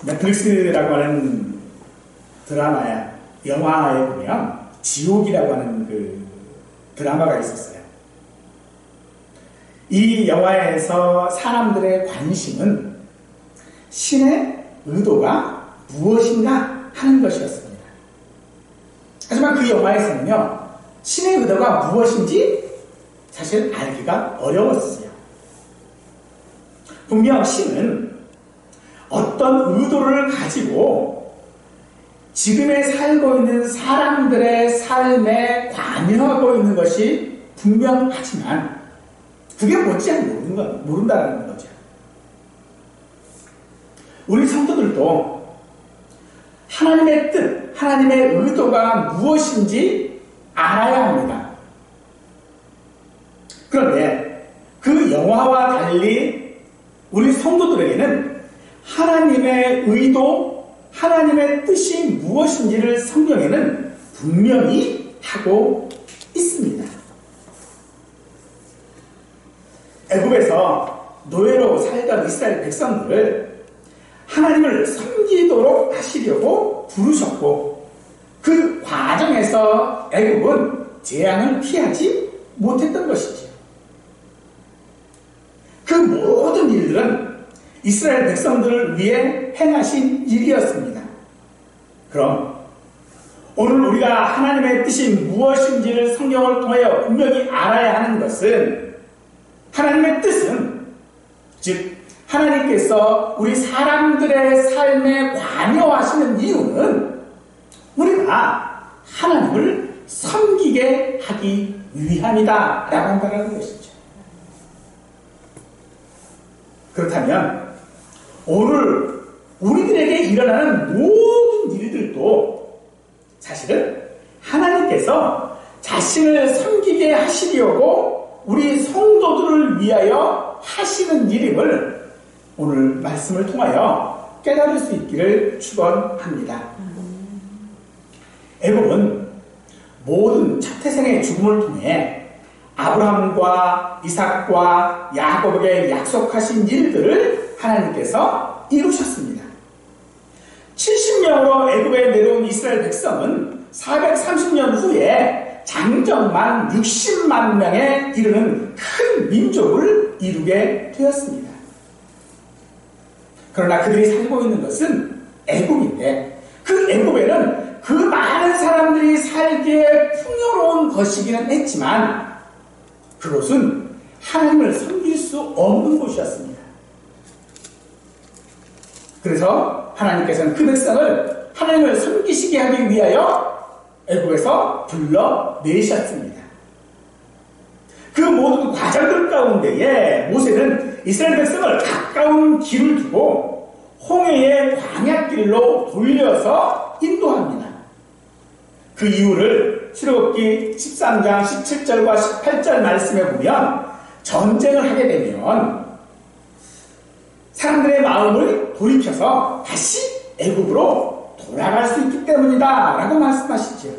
넷플릭스라고 하는 영화에 보면 지옥이라고 하는 그 드라마가 있었어요. 이 영화에서 사람들의 관심은 신의 의도가 무엇인가 하는 것이었습니다. 하지만 그 영화에서는요, 신의 의도가 무엇인지 사실 알기가 어려웠어요. 분명 신은 어떤 의도를 가지고 지금에 살고 있는 사람들의 삶에 관여하고 있는 것이 분명하지만 그게 뭔지 잘 모른다는 거죠. 우리 성도들도 하나님의 뜻, 하나님의 의도가 무엇인지 알아야 합니다. 그런데 그 영화와 달리 우리 성도들에게는 하나님의 의도, 하나님의 뜻이 무엇인지를 성경에는 분명히 하고 있습니다. 애굽에서 노예로 살던 이스라엘 백성들을 하나님을 섬기도록 하시려고 부르셨고, 그 과정에서 애굽은 재앙을 피하지 못했던 것이죠. 그 모든 일들은 이스라엘 백성들을 위해 행하신 일이었습니다. 그럼 오늘 우리가 하나님의 뜻이 무엇인지를 성경을 통하여 분명히 알아야 하는 것은, 하나님의 뜻은, 즉 하나님께서 우리 사람들의 삶에 관여하시는 이유는 우리가 하나님을 섬기게 하기 위함이다 라고 한다는 것이죠. 그렇다면 오늘 우리들에게 일어나는 모든 일들도 사실은 하나님께서 자신을 섬기게 하시려고 우리 성도들을 위하여 하시는 일임을 오늘 말씀을 통하여 깨달을 수 있기를 축원합니다. 애굽은 모든 첫 태생의 죽음을 통해 아브라함과 이삭과 야곱에게 약속하신 일들을 하나님께서 이루셨습니다. 70명으로 애굽에 내려온 이스라엘 백성은 430년 후에 장정만 60만 명에 이르는 큰 민족을 이루게 되었습니다. 그러나 그들이 살고 있는 것은 애굽인데, 그 애굽에는 그 많은 사람들이 살기에 풍요로운 것이기는 했지만 그곳은 하나님을 섬길 수 없는 곳이었습니다. 그래서 하나님께서는 그 백성을 하나님을 섬기시게 하기 위하여 애굽에서 불러내셨습니다. 그 모든 과정들 가운데에 모세는 이스라엘 백성을 가까운 길을 두고 홍해의 광야길로 돌려서 인도합니다. 그 이유를 출애굽기 13장 17절과 18절 말씀에 보면, 전쟁을 하게 되면 사람들의 마음을 돌이켜서 다시 애굽으로 돌아갈 수 있기 때문이다 라고 말씀하시죠.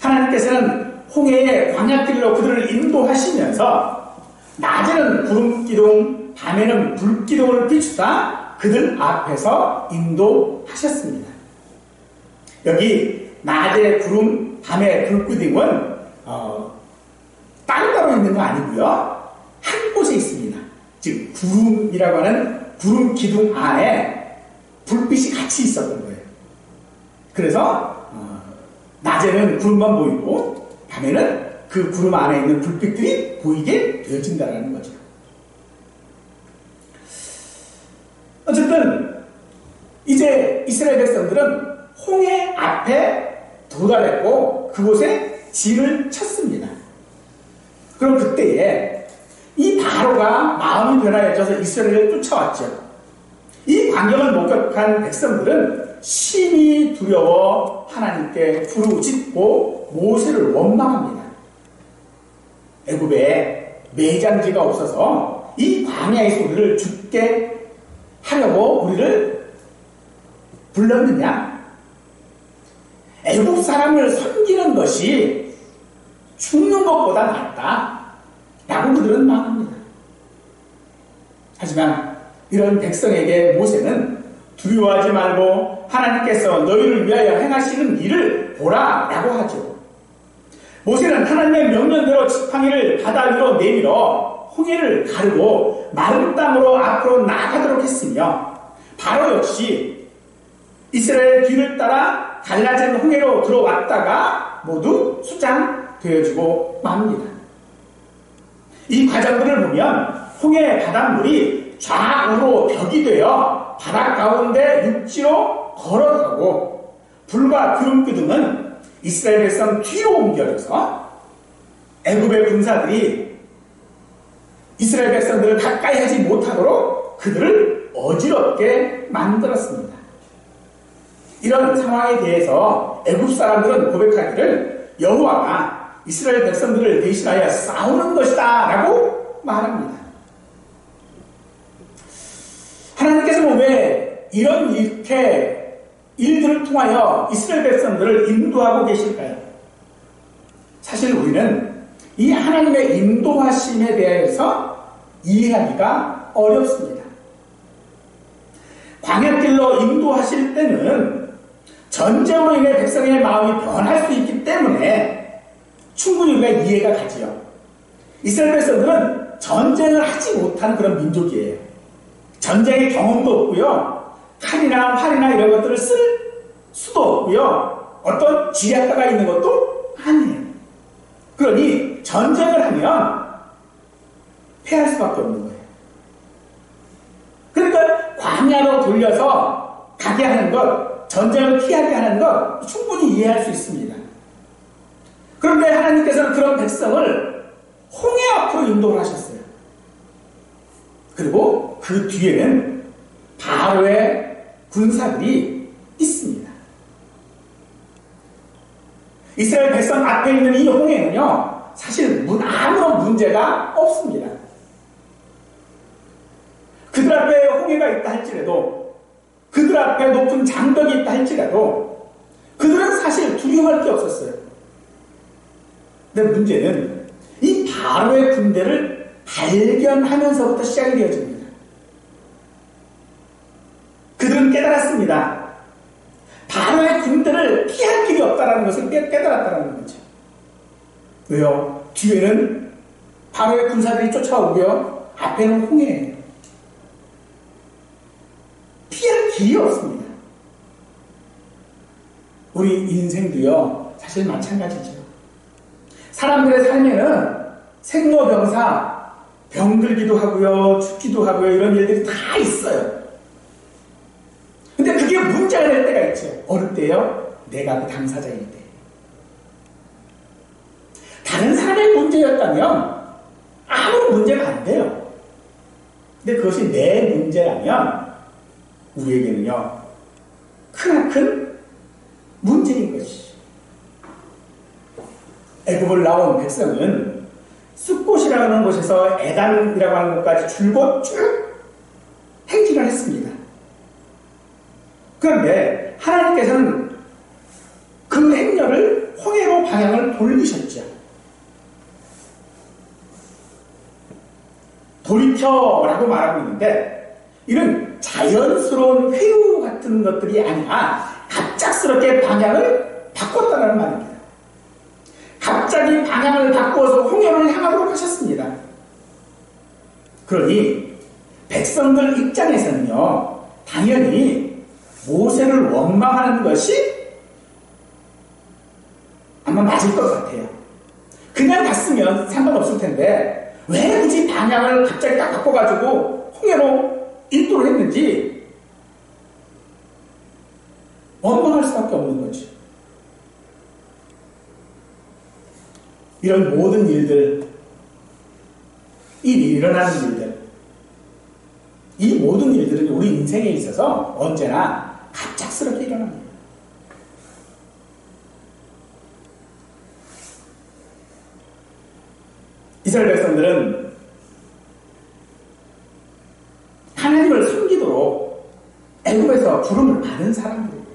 하나님께서는 홍해의 광야길로 그들을 인도하시면서 낮에는 구름기둥, 밤에는 불기둥을 비추다 그들 앞에서 인도하셨습니다. 여기 낮에 구름, 밤에 불기둥은 따로따로 있는 거 아니고요, 한 곳에 있습니다. 즉 구름이라고 하는 구름 기둥 안에 불빛이 같이 있었던 거예요. 그래서 낮에는 구름만 보이고 밤에는 그 구름 안에 있는 불빛들이 보이게 되어진다는 거죠. 어쨌든 이제 이스라엘 백성들은 홍해 앞에 도달했고 그곳에 진을 쳤습니다. 그럼 그때에 이 바로가 마음이 변하여져서 이스라엘을 쫓아왔죠. 이 광경을 목격한 백성들은 심히 두려워 하나님께 부르짖고 모세를 원망합니다. 애굽에 매장지가 없어서 이 광야에서 우리를 죽게 하려고 우리를 불렀느냐? 애굽 사람을 섬기는 것이 죽는 것보다 낫다 라고 그들은 말합니다. 하지만 이런 백성에게 모세는 두려워하지 말고 하나님께서 너희를 위하여 행하시는 일을 보라 라고 하죠. 모세는 하나님의 명령대로 지팡이를 바다 위로 내밀어 홍해를 가르고 마른 땅으로 앞으로 나아가도록 했으며 바로 역시 이스라엘 뒤를 따라 갈라진 홍해로 들어왔다가 모두 수장되어지고 맙니다. 이 과정들을 보면 홍해 바닷물이 좌우로 벽이 되어 바다 가운데 육지로 걸어가고 불과 구름기둥은 이스라엘 백성 뒤로 옮겨져서 애굽의 군사들이 이스라엘 백성들을 가까이 하지 못하도록 그들을 어지럽게 만들었습니다. 이런 상황에 대해서 애굽 사람들은 고백하기를 여호와가 이스라엘 백성들을 대신하여 싸우는 것이다 라고 말합니다. 하나님께서는 왜 이렇게 일들을 통하여 이스라엘 백성들을 인도하고 계실까요? 사실 우리는 이 하나님의 인도하심에 대해서 이해하기가 어렵습니다. 광야길로 인도하실 때는 전쟁으로 인해 백성의 마음이 변할 수 있기 때문에 충분히 우리가 이해가 가지요. 이스라엘 백성들은 전쟁을 하지 못한 그런 민족이에요. 전쟁의 경험도 없고요. 칼이나 활이나 이런 것들을 쓸 수도 없고요. 어떤 지략가가 있는 것도 아니에요. 그러니 전쟁을 하면 패할 수밖에 없는 거예요. 그러니까 광야로 돌려서 가게 하는 것, 전쟁을 피하게 하는 것 충분히 이해할 수 있습니다. 그런데 하나님께서는 그런 백성을 홍해 앞으로 인도를 하셨어요. 그리고 그 뒤에는 바로의 군사들이 있습니다. 이스라엘 백성 앞에 있는 이 홍해는요, 사실 아무런 문제가 없습니다. 그들 앞에 홍해가 있다 할지라도, 그들 앞에 높은 장벽이 있다 할지라도 그들은 사실 두려워할 게 없었어요. 근데 문제는 이 바로의 군대를 발견하면서부터 시작이 되어집니다. 그들은 깨달았습니다. 바로의 군대를 피할 길이 없다는 것을 깨달았다는 거죠. 왜요? 뒤에는 바로의 군사들이 쫓아오고요. 앞에는 홍해예요. 피할 길이 없습니다. 우리 인생도요, 사실 마찬가지죠. 사람들의 삶에는 생로병사, 병들기도 하고요, 죽기도 하고요, 이런 일들이 다 있어요. 근데 그게 문제가 될 때가 있죠. 어느 때요? 내가 그 당사자일 때. 다른 사람의 문제였다면 아무 문제가 안 돼요. 근데 그것이 내 문제라면 우리에게는요, 크나큰 문제인 것이죠. 애굽을 나온 백성은 숫곳이라고 하는 곳에서 에단이라고 하는 곳까지 줄곧 쭉 행진을 했습니다. 그런데 하나님께서는 그 행렬을 홍해로 방향을 돌리셨죠. 돌이켜라고 말하고 있는데 이런 자연스러운 회유 같은 것들이 아니라 갑작스럽게 방향을 바꿨다는 말입니다. 갑자기 방향을 바꾸어서 홍해를 향하도록 하셨습니다. 그러니 백성들 입장에서는요, 당연히 모세를 원망하는 것이 아마 맞을 것 같아요. 그냥 갔으면 상관없을 텐데 왜 굳이 방향을 갑자기 딱 바꿔가지고 홍해로 인도를 했는지 원망할 수밖에 없는 거죠. 이런 모든 일들, 일어나는 일들, 이 모든 일들은 우리 인생에 있어서 언제나 갑작스럽게 일어납니다. 이스라엘 백성들은 하나님을 섬기도록 애굽에서 부름을 받은 사람들이에요.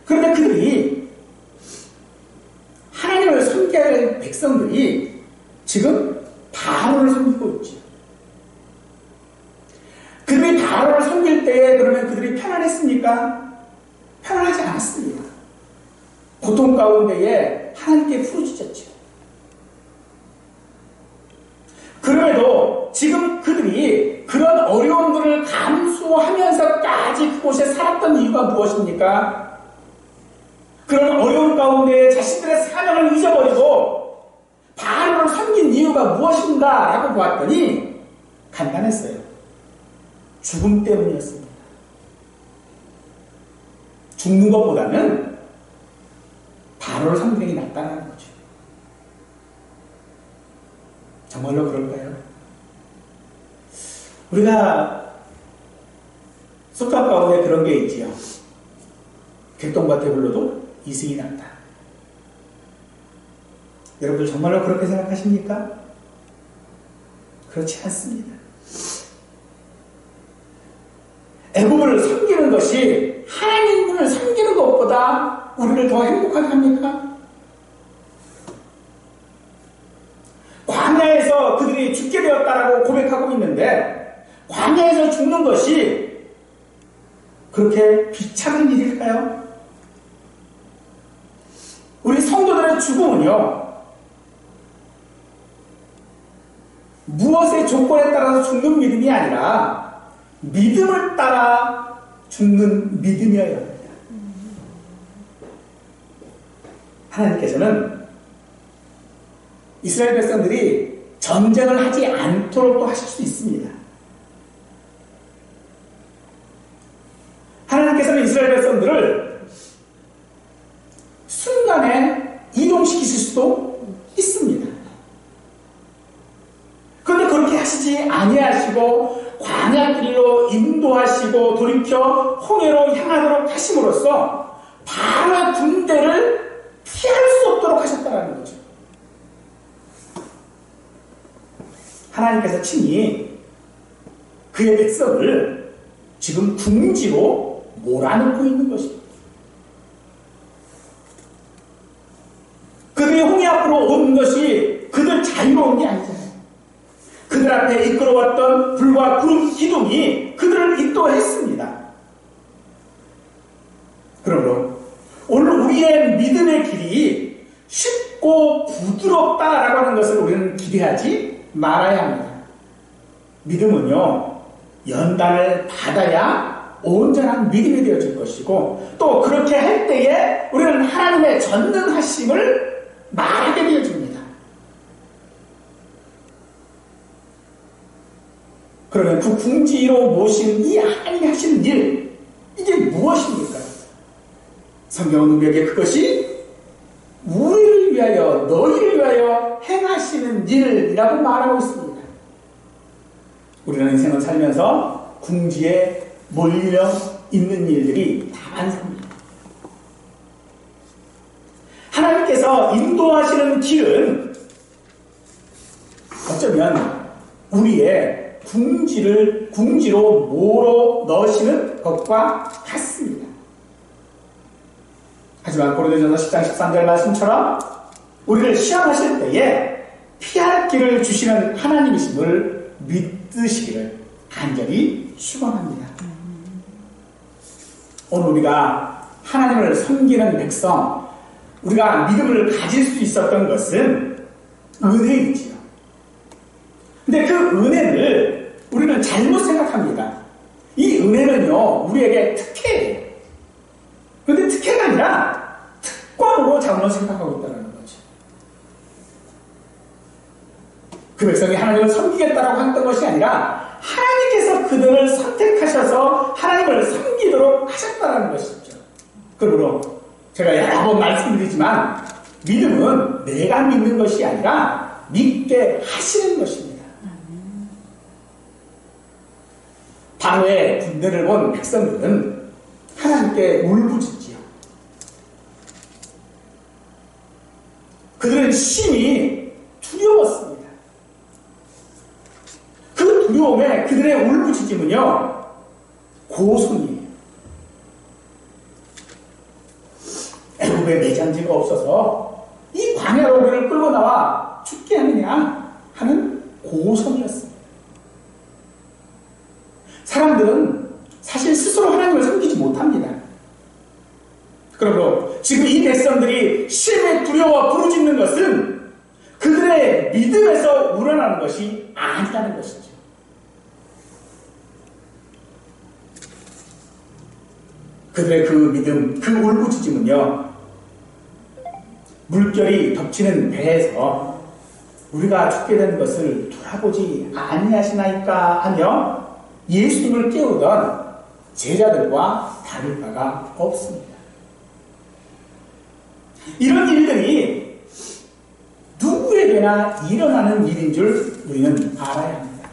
그런데 그들이 하나님을 섬겨야 할 백성들이 지금 바로를 섬기고 있죠. 그들이 바로를 섬길 때에 그러면 그들이 편안했습니까? 편안하지 않았습니다. 고통 가운데에 하나님께 부르짖었죠. 그럼에도 지금 그들이 그런 어려움들을 감수하면서까지 그곳에 살았던 이유가 무엇입니까? 그런 어려움 가운데 자신들의 사명을 잊어버리고 바로를 섬긴 이유가 무엇인가 라고 보았더니 간단했어요. 죽음 때문이었습니다. 죽는 것보다는 바로를 섬기는 게 낫다는 거죠. 정말로 그럴까요? 우리가 습관 가운데 그런 게 있지요. 개똥밭에 불러도 이승이 난다. 여러분들 정말로 그렇게 생각하십니까? 그렇지 않습니다. 애국을 섬기는 것이 하나님을 섬기는 것보다 우리를 더 행복하게 합니까? 광야에서 그들이 죽게 되었다라고 고백하고 있는데 광야에서 죽는 것이 그렇게 비참한 일일까요? 우리 성도들의 죽음은요, 무엇의 조건에 따라서 죽는 믿음이 아니라 믿음을 따라 죽는 믿음이어야 합니다. 하나님께서는 이스라엘 백성들이 전쟁을 하지 않도록 또 하실 수 있습니다. 하나님께서는 이스라엘 백성들을 순간에 이동시키실 수도 있습니다. 그런데 그렇게 하시지 아니하시고 광야길로 인도하시고 돌이켜 홍해로 향하도록 하심으로써 바로의 군대를 피할 수 없도록 하셨다는 거죠. 하나님께서 친히 그의 백성을 지금 궁지로 몰아넣고 있는 것입니다. 그들이 홍해 앞으로 온 것이 그들 자유로운 게 아니잖아요. 그들 앞에 이끌어왔던 불과 구름 기둥이 그들을 인도했습니다. 그러므로 오늘 우리의 믿음의 길이 쉽고 부드럽다라고 하는 것을 우리는 기대하지 말아야 합니다. 믿음은요, 연단을 받아야 온전한 믿음이 되어질 것이고, 또 그렇게 할 때에 우리는 하나님의 전능하심을 말하게 되어집니다. 그러면 그 궁지로 모신 이 하나님이 하시는 일, 이게 무엇입니까? 성경은 우리에게 그것이 우리를 위하여, 너희를 위하여 행하시는 일이라고 말하고 있습니다. 우리는 인생을 살면서 궁지에 몰려 있는 일들이 다 많습니다. 하나님께서 인도하시는 길은 어쩌면 우리의 궁지로 몰어 넣으시는 것과 같습니다. 하지만 고린도전서 10장 13절 말씀처럼 우리를 시험하실 때에 피할 길을 주시는 하나님이심을 믿으시기를 간절히 축원합니다. 오늘 우리가 하나님을 섬기는 백성, 우리가 믿음을 가질 수 있었던 것은 은혜이지요. 근데 그 은혜를 우리는 잘못 생각합니다. 이 은혜는요, 우리에게 특혜예요. 그런데 특혜가 아니라 특권으로 잘못 생각하고 있다는 거죠. 그 백성이 하나님을 섬기겠다라고 했던 것이 아니라 하나님께서 그들을 선택하셔서 하나님을 섬기도록 하셨다는 것이죠. 그러므로 제가 여러 번 말씀드리지만 믿음은 내가 믿는 것이 아니라 믿게 하시는 것입니다. 바로의 군대를 본 백성들은 하나님께 울부짖지요. 그들은 심히 두려웠습니다. 그 두려움에 그들의 울부짖음은요, 고소이에요. 애굽에 매장지가 없어서 이 광야로 우리를 끌고 나와 죽게 하느냐 하는 고성이었습니다. 사람들은 사실 스스로 하나님을 섬기지 못합니다. 그러므로 지금 이 백성들이 심히 두려워 부르짖는 것은 그들의 믿음에서 우러나는 것이 아니라는 것이죠. 그들의 그 믿음, 그 울부짖음은요, 물결이 덮치는 배에서 우리가 죽게 되는 것을 돌아보지 아니하시나이까 하며 예수님을 깨우던 제자들과 다를 바가 없습니다. 이런 일들이 누구에게나 일어나는 일인 줄 우리는 알아야 합니다.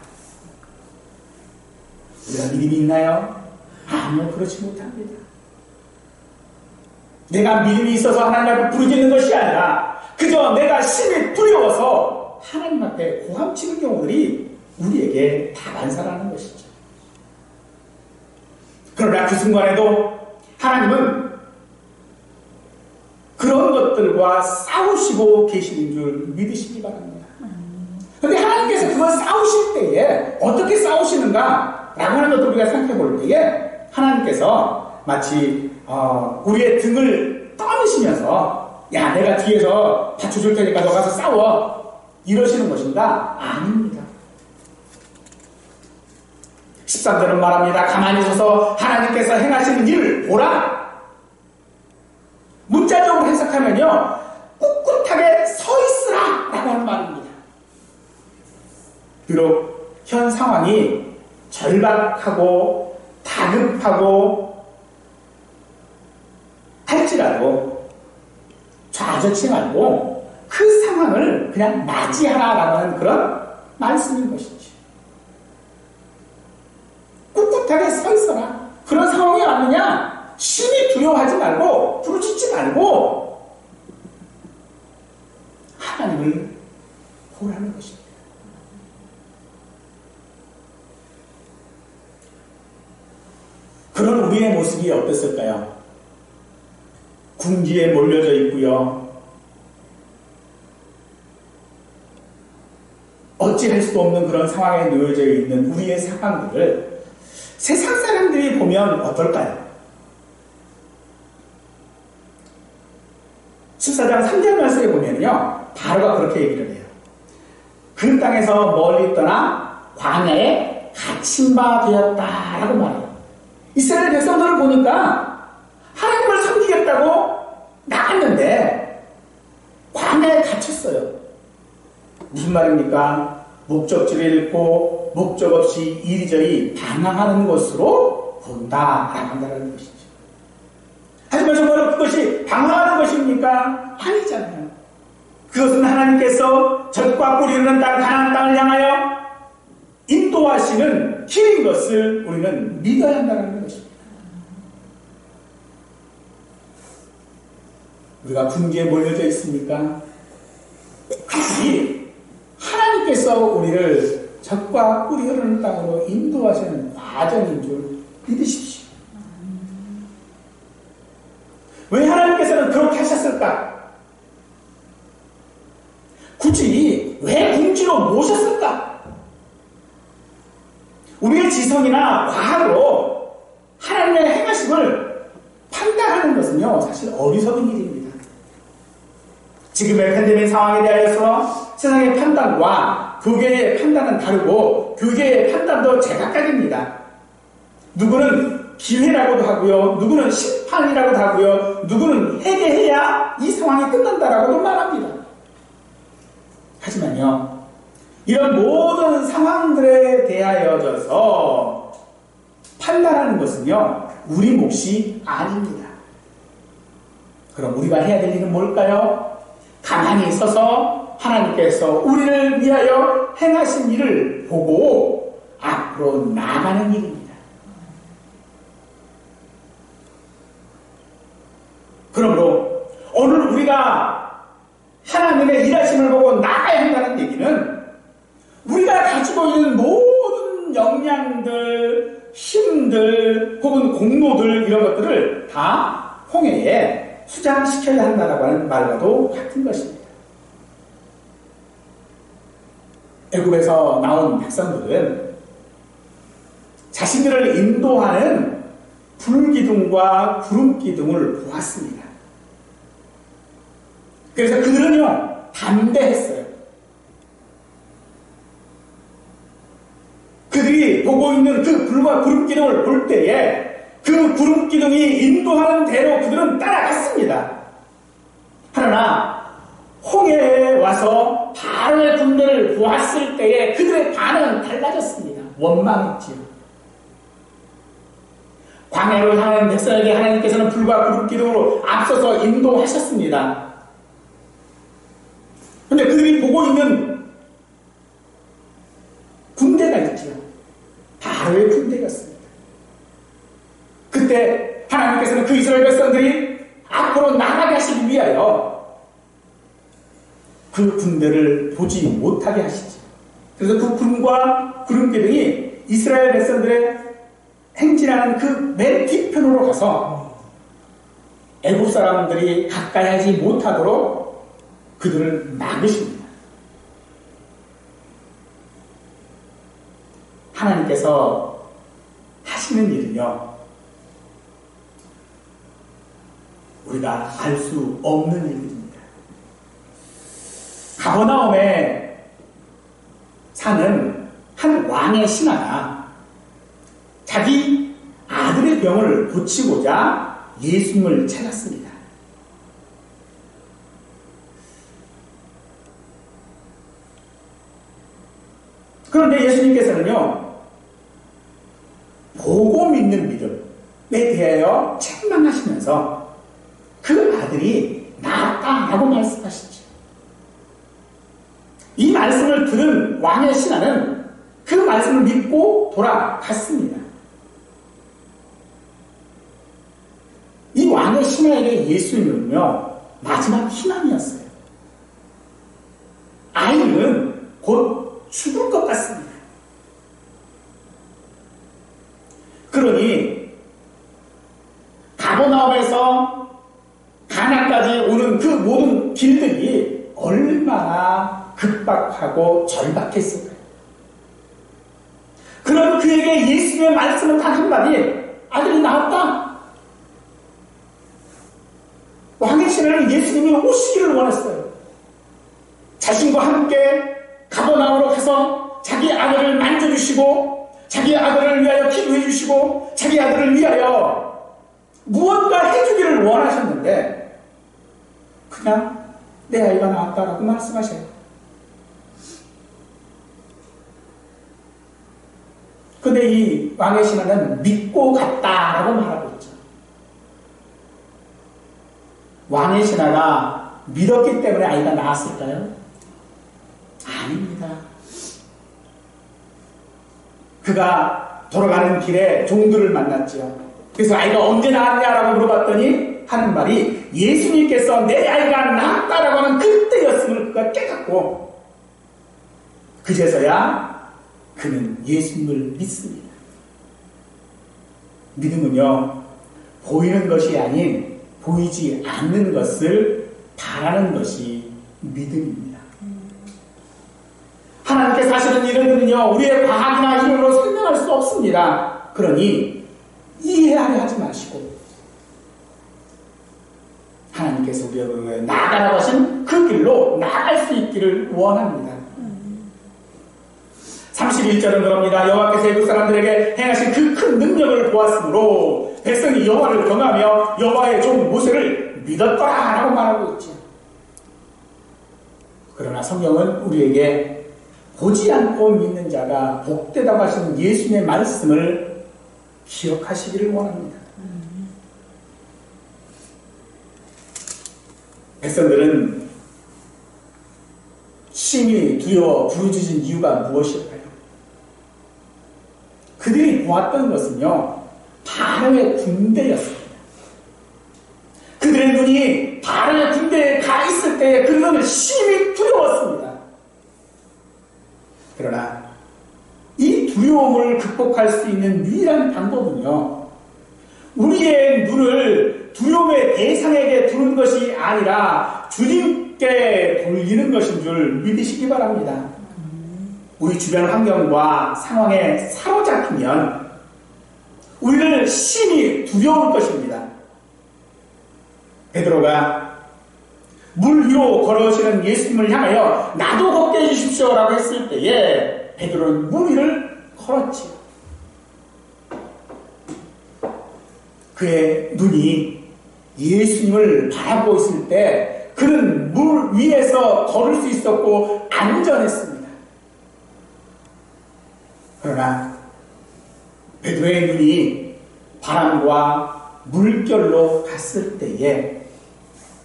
우리가 믿음이 있나요? 아니요, 그렇지 못합니다. 내가 믿음이 있어서 하나님 앞에 부르짖는 것이 아니라 그저 내가 심히 두려워서 하나님 앞에 고함치는 경우들이 우리에게 다반사라는 것이죠. 그러나 그 순간에도 하나님은 그런 것들과 싸우시고 계시는 줄 믿으시기 바랍니다. 그런데 하나님께서 그걸 싸우실 때에 어떻게 싸우시는가 라고 하는 것도 우리가 생각해 볼 때에 하나님께서 마치 우리의 등을 떠미시면서 야, 내가 뒤에서 받쳐줄 테니까 너 가서 싸워 이러시는 것인가? 아닙니다. 13절은 말합니다. 가만히 서서 하나님께서 행하시는 일을 보라. 문자적으로 해석하면요, 꿋꿋하게 서 있으라 라고 하는 말입니다. 비록 현 상황이 절박하고 다급하고 할지라도 좌절치 말고 그 상황을 그냥 맞이하라라고 하는 그런 말씀인 것이죠. 꿋꿋하게 서 있어라. 그런 상황이 왔느냐? 심히 두려워하지 말고 부르짖지 말고 하나님을 보라는 것입니다. 그런 우리의 모습이 어땠을까요? 궁지에 몰려져 있고요. 어찌할 수도 없는 그런 상황에 놓여져 있는 우리의 상황들을 세상 사람들이 보면 어떨까요? 14장 3절 말씀에 보면요, 바로가 그렇게 얘기를 해요. 그 땅에서 멀리 떠나 광야에 갇힌 바 되었다라고 말해요. 이스라엘 백성들을 보니까 하나님을 섬기겠다고 나갔는데 광야에 갇혔어요. 무슨 말입니까? 목적지를 잃고 목적 없이 이리저리 방황하는 것으로 본다라고 한다는 것이죠. 하지만 정말 그것이 방황하는 것입니까? 아니잖아요. 그것은 하나님께서 젖과 꿀이 흐르는 땅 가나안 땅을 향하여 인도하시는 길인 것을 우리는 믿어야 한다는 것입니다. 우리가 궁지에 몰려져 있습니까? 그것이 하나님께서 우리를 젖과 꿀이 흐르는 땅으로 인도하시는 과정인 줄 믿으십시오. 왜 하나님께서는 그렇게 하셨을까? 굳이 왜 궁지로 모셨을까? 우리의 지성이나 과학으로 하나님의 행하심을 판단하는 것은요, 사실 어리석은 일입니다. 지금의 팬데믹 상황에 대하여서 세상의 판단과 교계의 판단은 다르고 교계의 판단도 제각각입니다. 누구는 기회라고도 하고요, 누구는 심판이라고도 하고요, 누구는 회개해야 이 상황이 끝난다라고도 말합니다. 하지만요, 이런 모든 상황들에 대하여져서 판단하는 것은요, 우리 몫이 아닙니다. 그럼 우리가 해야 될 일은 뭘까요? 가만히 있어서 하나님께서 우리를 위하여 행하신 일을 보고 앞으로 나가는 일입니다. 그러므로 오늘 우리가 하나님의 일하심을 보고 나가야 한다는 얘기는 우리가 가지고 있는 모든 역량들, 힘들, 혹은 공로들 이런 것들을 다 홍해에 수장시켜야 한다고 하는 말과도 같은 것입니다. 애굽에서 나온 백성들은 자신들을 인도하는 불기둥과 구름기둥을 보았습니다. 그래서 그들은요, 담대했어요. 그들이 보고 있는 그 불과 구름기둥을 볼 때에 그 구름기둥이 인도하는 대로 그들은 따라갔습니다. 그러나 홍해에 와서 바로의 군대를 보았을 때에 그들의 반응은 달라졌습니다. 원망했지요. 광야로 향하는 백성에게 하나님께서는 불과 구름기둥으로 앞서서 인도하셨습니다. 그런데 그들이 보고 있는 군대가 있죠. 바로의 군대였습니다. 그때 하나님께서는 그 이스라엘 백성들이 앞으로 나가게 하시기 위하여 그 군대를 보지 못하게 하시죠. 그래서 그 구름과 구름기둥이 이스라엘 백성들의 행진하는 그 맨 뒤편으로 가서 애국 사람들이 가까이 하지 못하도록 그들을 막으십니다. 하나님께서 하시는 일은요, 우리가 알 수 없는 일들입니다. 가버나움에 사는 한 왕의 신하가 자기 아들의 병을 고치고자 예수님을 찾았습니다. 그런데 예수님께서는요, 보고 믿는 믿음에 대하여 책망하시면서 그 아들이 나았다라고 말씀하시죠. 이 말씀을 들은 왕의 신하는 그 말씀을 믿고 돌아갔습니다. 이 왕의 신하에게 예수님은요, 마지막 희망이었어요. 아이는 곧 죽을 것 같습니다. 그러니 가버나움에서 가나까지 오는 그 모든 길들이 얼마나 급박하고 절박했을까요? 그럼 그에게 예수님의 말씀은 단 한마디, 아들이 나왔다. 왕의 신하는 예수님이 오시기를 원했어요. 자신과 함께 가버나움으로 가서 자기 아들을 만져주시고 자기 아들을 위하여 기도해 주시고 자기 아들을 위하여 무언가 해주기를 원하셨는데 그냥 내 아이가 나왔다라고 말씀하셔요. 근데 이 왕의 신하는 믿고 갔다라고 말하고 있죠. 왕의 신하가 믿었기 때문에 아이가 나왔을까요? 아닙니다. 그가 돌아가는 길에 종들을 만났지요. 그래서 아이가 언제 나왔냐라고 물어봤더니 하는 말이 예수님께서 내 아이가 나왔다라고 하는 그때였음을 그가 깨닫고 그제서야 그는 예수님을 믿습니다. 믿음은요, 보이는 것이 아닌 보이지 않는 것을 바라는 것이 믿음입니다. 하나님께서 하시는 일은요, 우리의 과학이나 힘으로 설명할 수 없습니다. 그러니 이해하려 하지 마시고 하나님께서 우리에게 나아가라고 하신 그 길로 나아갈 수 있기를 원합니다. 31절은 그럽니다. 여호와께서 애국 사람들에게 행하신 그 큰 능력을 보았으므로 백성이 여호와를 경하며 여호와의 종 모세를 믿었더라라고 말하고 있죠. 그러나 성경은 우리에게 보지 않고 믿는 자가 복되다고 하신 예수님의 말씀을 기억하시기를 원합니다. 백성들은 심히 두려워 부르짖은 이유가 무엇일까요? 그들이 보았던 것은요, 바로의 군대였습니다. 그들의 눈이 바로의 군대에 가 있을 때에 그들은 심히 두려웠습니다. 그러나 이 두려움을 극복할 수 있는 유일한 방법은요, 우리의 눈을 두려움의 대상에게 두는 것이 아니라 주님께 돌리는 것인 줄 믿으시기 바랍니다. 우리 주변 환경과 상황에 사로잡히면 우리를 심히 두려울 것입니다. 베드로가 물 위로 걸어오시는 예수님을 향하여 나도 걷게 해주십시오라고 했을 때에 베드로는 물 위를 걸었지요. 그의 눈이 예수님을 바라보고 있을 때 그는 물 위에서 걸을 수 있었고 안전했습니다. 그러나 베드로의 눈이 바람과 물결로 갔을 때에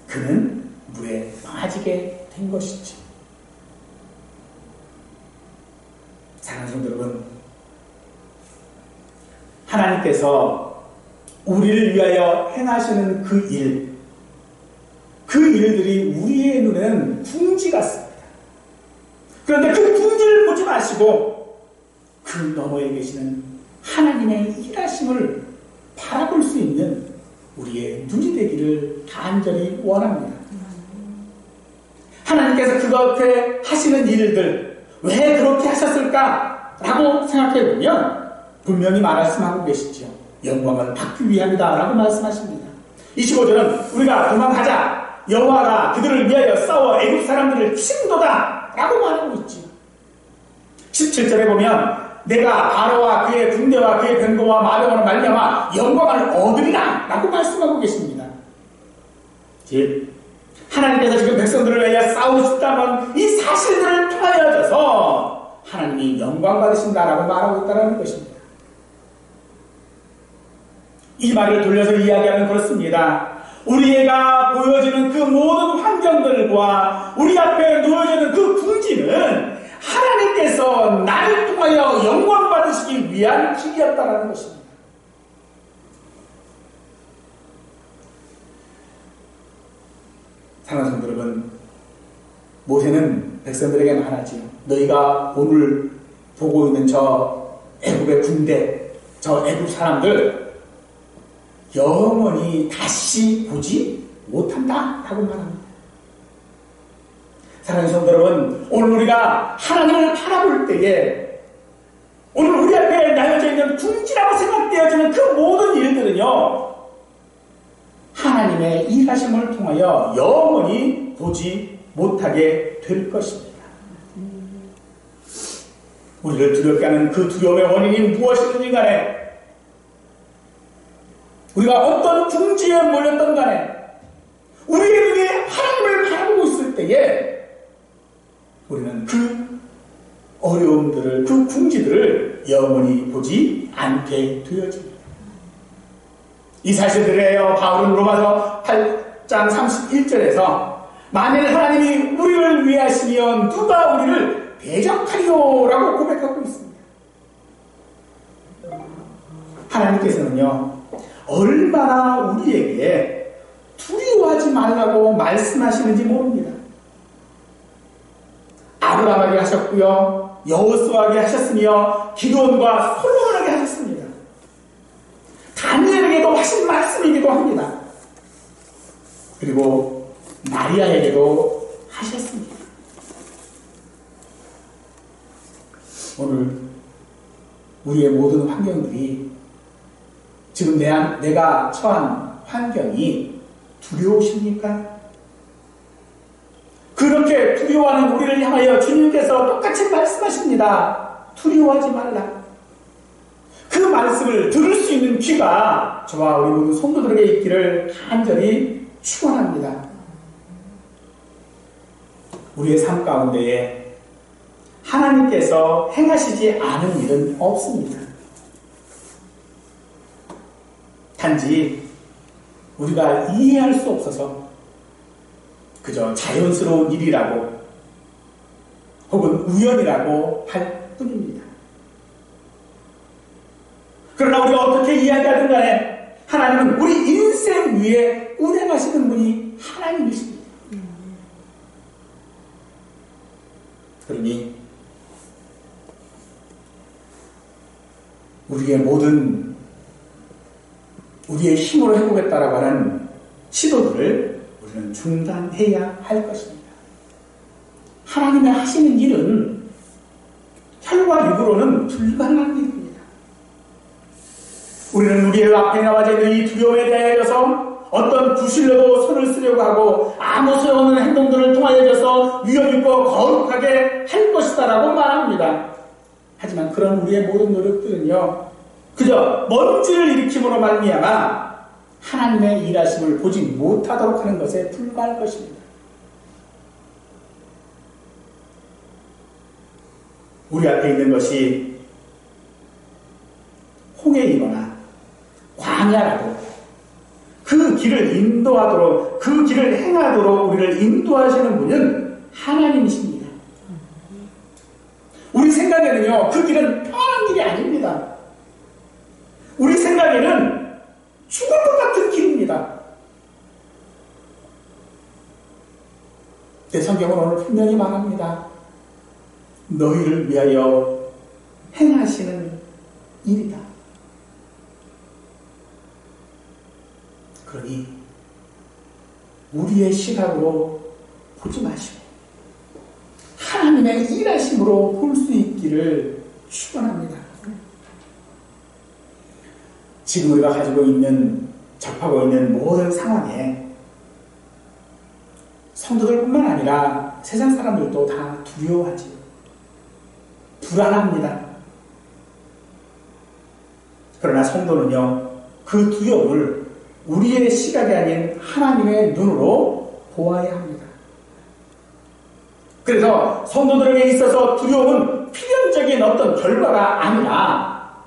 그는 물에 빠지게 된 것이죠. 사랑하는 성도 여러분, 하나님께서 우리를 위하여 행하시는 그 일들이 우리의 눈에는 궁지 같습니다. 그런데 그 궁지를 보지 마시고 그 너머에 계시는 하나님의 일하심을 바라볼 수 있는 우리의 눈이 되기를 간절히 원합니다. 하나님께서 그렇게 하시는 일들 왜 그렇게 하셨을까라고 생각해보면 분명히 말씀하고 계시죠. 영광을 받기 위함이다 라고 말씀하십니다. 25절은 우리가 도망하자, 여호와가 그들을 위하여 싸워 애굽 사람들을 치는도다 라고 말하고 있죠. 17절에 보면 내가 바로와 그의 군대와 그의 병거와 마병으로 말미암아 영광을 얻으리라 라고 말씀하고 계십니다. 즉 하나님께서 지금 백성들을 위하여 싸우셨다면 이 사실들을 통하여져서 하나님이 영광 받으신다라고 말하고 있다는 것입니다. 이 말을 돌려서 이야기하면 그렇습니다. 우리가 보여지는 그 모든 환경들과 우리 앞에 놓여지는 그 궁지는 하나님께서 나를 통하여 영광 받으시기 위한 길이었다는 것입니다. 사랑하는 성도 여러분, 모세는 백성들에게 말하지요. 너희가 오늘 보고 있는 저 애굽의 군대, 저 애굽 사람들 영원히 다시 보지 못한다 라고 말합니다. 사랑하는 성도 여러분, 오늘 우리가 하나님을 바라볼 때에 오늘 우리 앞에 나여져 있는 궁지라고 생각되어지는 그 모든 일들은요 하나님의 일하심을 통하여 영원히 보지 못하게 될 것입니다. 우리를 두렵게 하는 그 두려움의 원인이 무엇이든지 간에 우리가 어떤 궁지에 몰렸던 간에 우리의 눈에 하나님을 바라보고 있을 때에 우리는 그 어려움들을, 그 궁지들을 영원히 보지 않게 되어집니다. 이 사실들이에요. 바울은 로마서 8장 31절에서 만일 하나님이 우리를 위하시면 누가 우리를 대적하리요? 라고 고백하고 있습니다. 하나님께서는요 얼마나 우리에게 두려워하지 말라고 말씀하시는지 모릅니다. 아브라함에게 하셨고요, 여호수아에게 하셨으며 기드온과 솔로몬에게 하셨습니다. 다니엘에게도 하신 말씀이기도 합니다. 그리고 마리아에게도 하셨습니다. 오늘 우리의 모든 환경들이 지금 내가 처한 환경이 두려우십니까? 그렇게 두려워하는 우리를 향하여 주님께서 똑같이 말씀하십니다. 두려워하지 말라. 그 말씀을 들을 수 있는 귀가 저와 우리 모든 성도들에게 있기를 간절히 축원합니다. 우리의 삶 가운데에 하나님께서 행하시지 않은 일은 없습니다. 단지 우리가 이해할 수 없어서 그저 자연스러운 일이라고 혹은 우연이라고 할 뿐입니다. 그러나 우리가 어떻게 이야기하든 간에 하나님은 우리 인생 위에 운행하시는 분이 하나님이십니다. 그러니 우리의 모든 우리의 힘으로 해보겠다라고 하는 시도들을 우리는 중단해야 할 것입니다. 하나님의 하시는 일은 혈과 육으로는 불가능한 일입니다. 우리는 우리의 앞에 나와져 있는 이 두려움에 대하여서 어떤 구실로도 손을 쓰려고 하고 아무 소용없는 행동들을 통하여서 위험 있고 거룩하게 할 것이다라고 말합니다. 하지만 그런 우리의 모든 노력들은요, 그저 먼지를 일으킴으로 말미암아 하나님의 일하심을 보지 못하도록 하는 것에 불과할 것입니다. 우리 앞에 있는 것이 홍해이거나 광야라도 그 길을 인도하도록, 그 길을 행하도록 우리를 인도하시는 분은 하나님이십니다. 우리 생각에는요, 그 길은 편한 길이 아닙니다. 우리 생각에는 죽을 것 같은 길입니다. 내 성경은 오늘 분명히 말합니다. 너희를 위하여 행하시는 일이다. 그러니 우리의 시각으로 보지 마시고 하나님의 일하심으로 볼 수 있기를 축원합니다. 지금 우리가 가지고 있는, 접하고 있는 모든 상황에 성도들뿐만 아니라 세상 사람들도 다 두려워하지요. 불안합니다. 그러나 성도는요, 그 두려움을 우리의 시각이 아닌 하나님의 눈으로 보아야 합니다. 그래서 성도들에게 있어서 두려움은 필연적인 어떤 결과가 아니라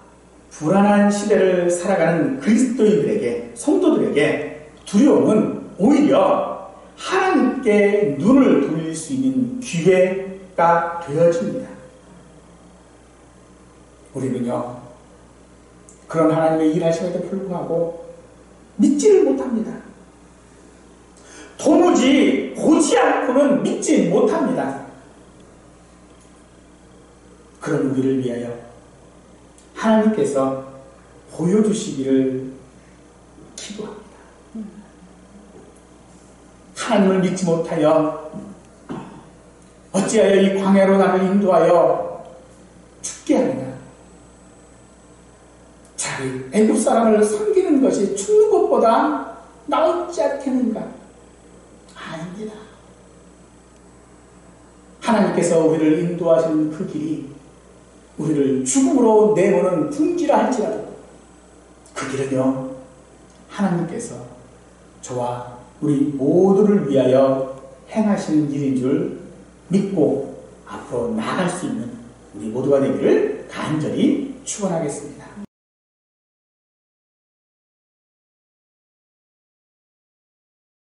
불안한 시대를 살아가는 그리스도인들에게, 성도들에게 두려움은 오히려 하나님께 눈을 돌릴 수 있는 기회가 되어집니다. 우리는요, 그런 하나님의 일하심에도 불구하고 믿지를 못합니다. 도무지 보지 않고는 믿지 못합니다. 그런 우리를 위하여 하나님께서 보여주시기를 기도합니다. 하나님을 믿지 못하여 어찌하여 이 광야로 나를 인도하여 죽게 하느냐. 자기 애굽 사람을 섬기는 것이 죽는 것보다 나을지 않겠는가? 아닙니다. 하나님께서 우리를 인도하시는 그 길이 우리를 죽음으로 내모는 궁지라 할지라도 그 길은요, 하나님께서 저와 우리 모두를 위하여 행하시는 일인 줄 믿고 앞으로 나아갈 수 있는 우리 모두가 되기를 간절히 축원하겠습니다.